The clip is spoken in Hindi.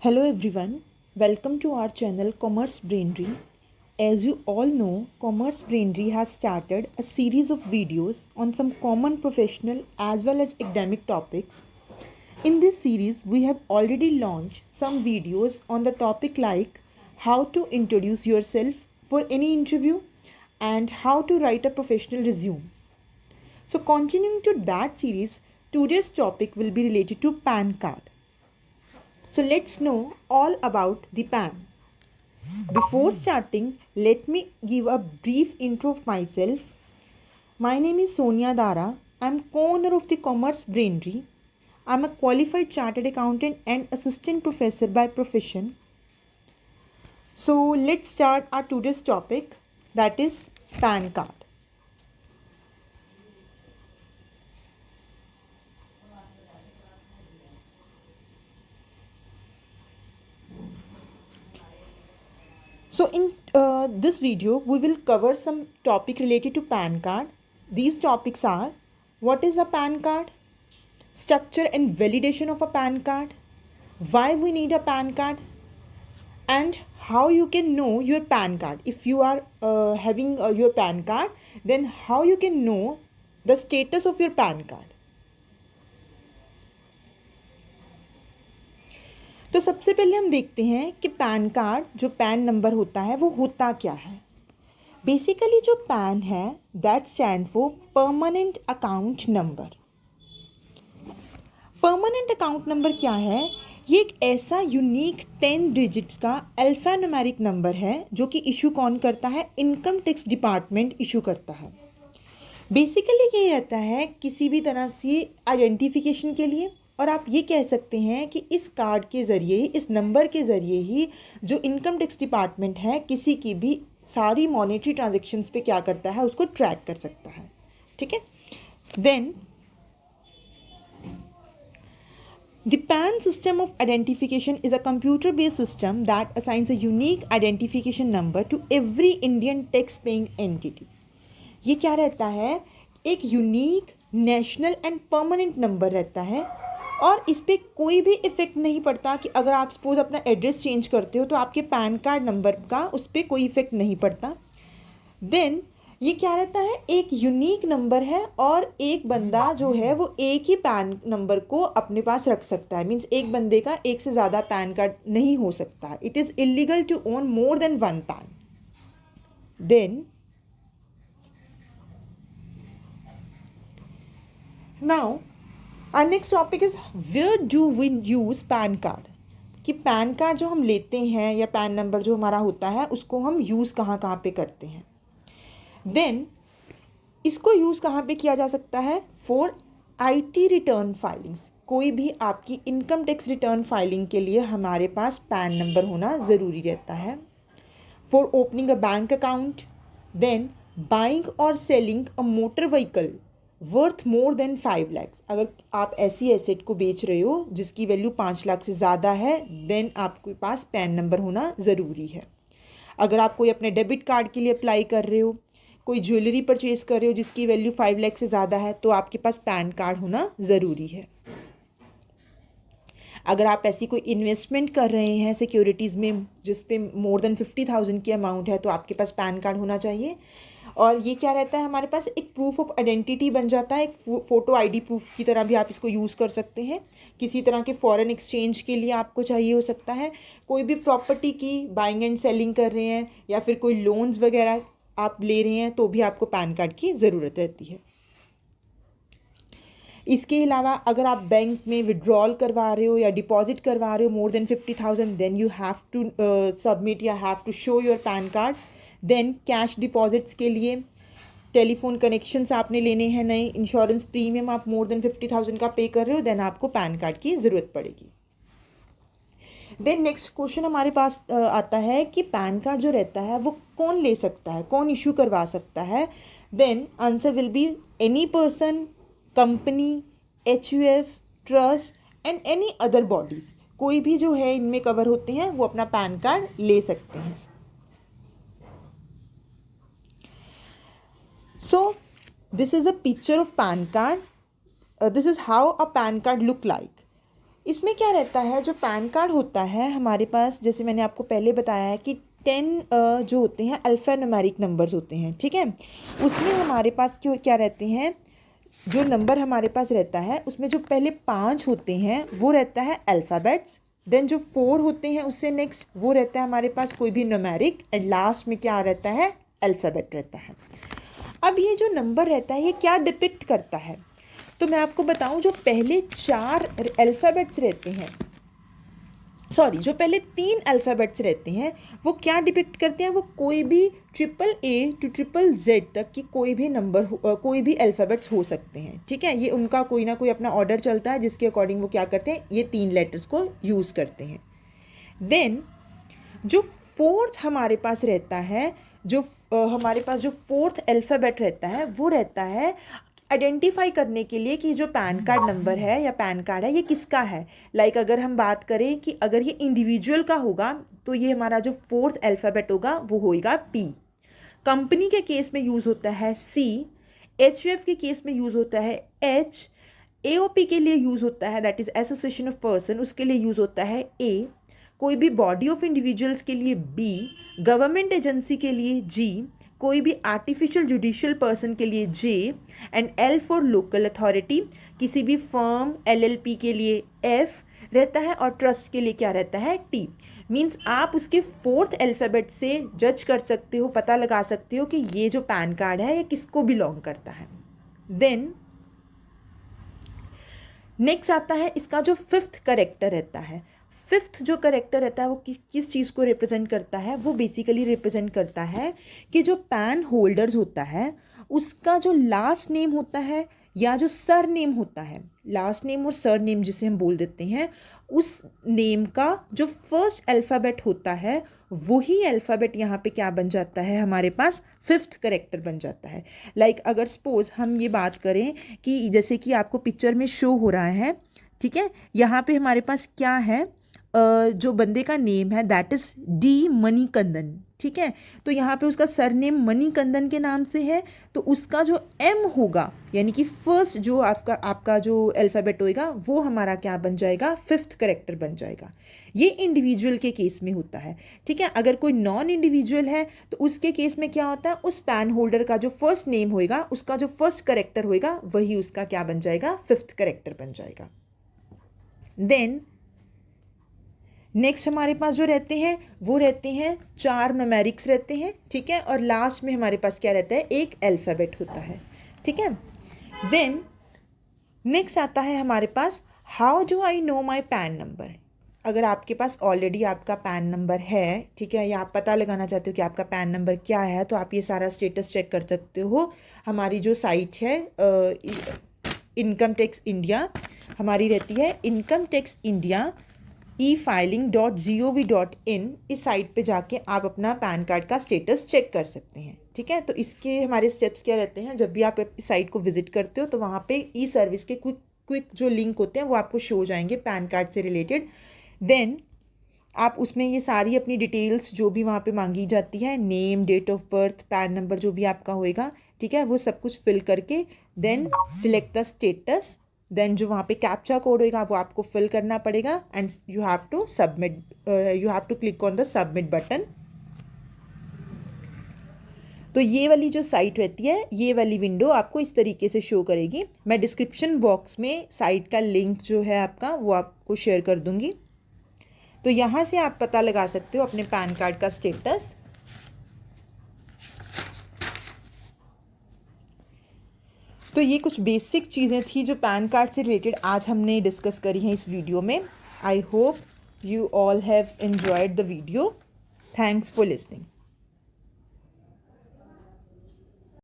Hello everyone, welcome to our channel Commerce Brainry. As you all know, Commerce Brainry has started a series of videos on some common professional as well as academic topics. In this series, we have already launched some videos on the topic like how to introduce yourself for any interview and how to write a professional resume. So continuing to that series, today's topic will be related to PAN card. So let's know all about the PAN. Before starting, let me give a brief intro of myself. My name is Sonia Dara. I'm co-owner of the Commerce Brainry. I'm a qualified chartered accountant and assistant professor by profession. So let's start our today's topic, that is PAN card. So in this video, we will cover some topic related to PAN card. These topics are: what is a PAN card? Structure and validation of a PAN card, why we need a PAN card, and how you can know your PAN card. If you are having your PAN card, then how you can know the status of your PAN card. तो सबसे पहले हम देखते हैं कि पैन कार्ड जो पैन नंबर होता है वो होता क्या है. बेसिकली जो पैन है that stand for permanent account number. Permanent account number क्या है? ये एक ऐसा यूनिक 10 डिजिट्स का अल्फा न्यूमेरिक नंबर है जो कि इशू कौन करता है? इनकम टैक्स डिपार्टमेंट इशू करता है. बेसिकली ये रहता है किसी भी तरह से आइडेंटिफिकेशन के लिए, और आप ये कह सकते हैं कि इस कार्ड के ज़रिए ही, इस नंबर के ज़रिए ही जो इनकम टैक्स डिपार्टमेंट है किसी की भी सारी मॉनेटरी ट्रांजेक्शन्स पे क्या करता है, उसको ट्रैक कर सकता है. ठीक है. Then the PAN system of identification is a computer based system that assigns a unique identification number to every Indian tax paying entity. ये क्या रहता है? एक unique national and permanent number रहता है और इस पर कोई भी इफेक्ट नहीं पड़ता कि अगर आप सपोज अपना एड्रेस चेंज करते हो तो आपके पैन कार्ड नंबर का उस पर कोई इफेक्ट नहीं पड़ता. देन ये क्या रहता है? एक यूनिक नंबर है और एक बंदा जो है वो एक ही पैन नंबर को अपने पास रख सकता है. मीन्स एक बंदे का एक से ज़्यादा पैन कार्ड नहीं हो सकता. It is illegal to own more than one PAN. Then now our next topic is where do we use PAN card. कि पैन कार्ड जो हम लेते हैं या पैन नंबर जो हमारा होता है उसको हम यूज़ कहाँ पे करते हैं. देन इसको यूज़ कहाँ पे किया जा सकता है? For IT return filings. कोई भी आपकी इनकम टैक्स रिटर्न फाइलिंग के लिए हमारे पास पैन नंबर होना ज़रूरी रहता है. For opening a bank account. Then buying और selling a motor vehicle worth more than 5 lakh. अगर आप ऐसी एसेट को बेच रहे हो जिसकी वैल्यू 5 लाख से ज़्यादा है, देन आपके पास पैन नंबर होना ज़रूरी है. अगर आप कोई अपने डेबिट कार्ड के लिए अप्लाई कर रहे हो, कोई ज्वेलरी परचेज़ कर रहे हो जिसकी वैल्यू 5 लाख से ज़्यादा है, तो आपके पास पैन कार्ड होना ज़रूरी है. अगर आप ऐसी कोई इन्वेस्टमेंट कर रहे हैं सिक्योरिटीज़ में जिस पे मोर देन 50,000 की अमाउंट है, तो आपके पास पैन कार्ड होना चाहिए. और ये क्या रहता है? हमारे पास एक प्रूफ ऑफ आइडेंटिटी बन जाता है. एक फ़ोटो आईडी प्रूफ की तरह भी आप इसको यूज़ कर सकते हैं. किसी तरह के फॉरेन एक्सचेंज के लिए आपको चाहिए हो सकता है. कोई भी प्रॉपर्टी की बाइंग एंड सेलिंग कर रहे हैं या फिर कोई लोन्स वगैरह आप ले रहे हैं तो भी आपको पैन कार्ड की ज़रूरत रहती है. इसके अलावा अगर आप बैंक में विड्रॉल करवा रहे हो या डिपॉजिट करवा रहे हो more than 50,000, then you have to submit या have to show your PAN card. Then cash deposits के लिए टेलीफोन कनेक्शंस आपने लेने हैं नए, इंश्योरेंस प्रीमियम आप मोर देन 50,000 का पे कर रहे हो, देन आपको पैन कार्ड की ज़रूरत पड़ेगी. देन नेक्स्ट क्वेश्चन हमारे पास आता है कि पैन कार्ड जो रहता है वो कौन ले सकता है, कौन इशू करवा सकता है. Then answer will be any person, company, HUF, trust and any other bodies. कोई भी जो है इनमें कवर होते हैं वो अपना पैन कार्ड ले सकते हैं. So this is a picture of PAN card. This is how a PAN card look like. इसमें क्या रहता है, जो पैन कार्ड होता है हमारे पास, जैसे मैंने आपको पहले बताया है कि 10 जो होते हैं अल्फ़ा न्यूमेरिक नंबर्स होते हैं, ठीक है। उसमें हमारे पास क्यों क्या रहते हैं, जो नंबर हमारे पास रहता है उसमें जो पहले 5 होते हैं वो रहता है अल्फ़ाबेट्स, देन जो 4 होते हैं उससे नेक्स्ट वो रहता है हमारे पास कोई भी न्यूमेरिक, एंड लास्ट में क्या रहता है, अल्फ़ाबेट रहता है। अब ये जो नंबर रहता है ये क्या डिपिक्ट करता है, तो मैं आपको बताऊं, जो पहले 4 अल्फ़ाबेट्स रहते हैं, सॉरी जो पहले 3 अल्फ़ाबेट्स रहते हैं वो क्या डिपिक्ट करते हैं, वो कोई भी AAA टू ZZZ तक की कोई भी नंबर कोई भी अल्फ़ाबेट्स हो सकते हैं, ठीक है। ये उनका कोई ना कोई अपना ऑर्डर चलता है जिसके अकॉर्डिंग वो क्या करते हैं, ये 3 लेटर्स को यूज़ करते हैं। देन जो फोर्थ हमारे पास रहता है, जो हमारे पास जो फोर्थ अल्फ़ाबेट रहता है वो रहता है आइडेंटिफाई करने के लिए कि जो पैन कार्ड नंबर है या पैन कार्ड है ये किसका है। लाइक अगर हम बात करें कि अगर ये इंडिविजुअल का होगा तो ये हमारा जो फोर्थ अल्फ़ाबेट होगा वो होगा P। कंपनी के केस में यूज़ होता है C, HUF के केस में यूज़ होता है H, AOP के लिए यूज़ होता है that is association of person, उसके लिए यूज़ होता है A, कोई भी बॉडी ऑफ इंडिविजुअल्स के लिए B, गवर्नमेंट एजेंसी के लिए G, कोई भी आर्टिफिशियल जुडिशियल पर्सन के लिए J, and L for local authority, किसी भी फर्म LLP के लिए F रहता है, और ट्रस्ट के लिए क्या रहता है, T। मीन्स आप उसके फोर्थ अल्फ़ाबेट से जज कर सकते हो, पता लगा सकते हो कि ये जो पैन कार्ड है ये किसको बिलोंग करता है। देन नेक्स्ट आता है इसका जो 5th करेक्टर रहता है। 5th जो करेक्टर रहता है वो किस चीज़ को रिप्रेजेंट करता है, वो बेसिकली रिप्रेजेंट करता है कि जो पैन होल्डर्स होता है उसका जो लास्ट नेम होता है या जो सर नेम होता है, लास्ट नेम और सर नेम जिसे हम बोल देते हैं, उस नेम का जो फर्स्ट अल्फ़ाबेट होता है वही अल्फ़ाबेट यहाँ पे क्या बन जाता है, हमारे पास 5th करेक्टर बन जाता है। लाइक अगर सपोज हम ये बात करें कि जैसे कि आपको पिक्चर में शो हो रहा है, ठीक है, यहाँ पे हमारे पास क्या है, जो बंदे का नेम है दैट इज़ D मणिकंदन, ठीक है। तो यहाँ पे उसका सरनेम मणिकंदन के नाम से है, तो उसका जो M होगा यानी कि फर्स्ट जो आपका जो अल्फ़ाबेट होएगा वो हमारा क्या बन जाएगा, 5th करेक्टर बन जाएगा। ये इंडिविजुअल के केस में होता है, ठीक है। अगर कोई नॉन इंडिविजुअल है तो उसके केस में क्या होता है, उस पैन होल्डर का जो फर्स्ट नेम होएगा उसका जो फर्स्ट करेक्टर होएगा वही उसका क्या बन जाएगा, 5th करेक्टर बन जाएगा। देन नेक्स्ट हमारे पास जो रहते हैं वो रहते हैं 4 न्यूमेरिक्स रहते हैं, ठीक है, और लास्ट में हमारे पास क्या रहता है, एक अल्फ़ाबेट होता है, ठीक है। देन नेक्स्ट आता है हमारे पास how do I know my PAN number. अगर आपके पास ऑलरेडी आपका पैन नंबर है, ठीक है, या आप पता लगाना चाहते हो कि आपका पैन नंबर क्या है, तो आप ये सारा स्टेटस चेक कर सकते हो। हमारी जो साइट है इनकम टैक्स इंडिया, हमारी रहती है इनकम टैक्स इंडिया efiling.gov.in, इस साइट पे जाके आप अपना पैन कार्ड का स्टेटस चेक कर सकते हैं, ठीक है। तो इसके हमारे स्टेप्स क्या रहते हैं, जब भी आप इस साइट को विजिट करते हो तो वहाँ पे ई सर्विस के क्विक जो लिंक होते हैं वो आपको शो हो जाएंगे पैन कार्ड से रिलेटेड। देन आप उसमें ये सारी अपनी डिटेल्स जो भी वहाँ पे मांगी जाती है, name, date of birth, PAN number जो भी आपका होएगा, ठीक है, वो सब कुछ फिल करके then select the status, then जो वहाँ पे कैप्चा कोड होगा वो आपको फिल करना पड़ेगा, and you have to submit, you have to click on the submit button. तो ये वाली जो साइट रहती है, ये वाली विंडो आपको इस तरीके से शो करेगी। मैं डिस्क्रिप्शन बॉक्स में साइट का लिंक जो है आपका वो आपको शेयर कर दूंगी, तो यहाँ से आप पता लगा सकते हो अपने पैन कार्ड का स्टेटस। तो ये कुछ बेसिक चीज़ें थी जो पैन कार्ड से रिलेटेड आज हमने डिस्कस करी हैं इस वीडियो में। I hope you all have enjoyed the video. Thanks for listening.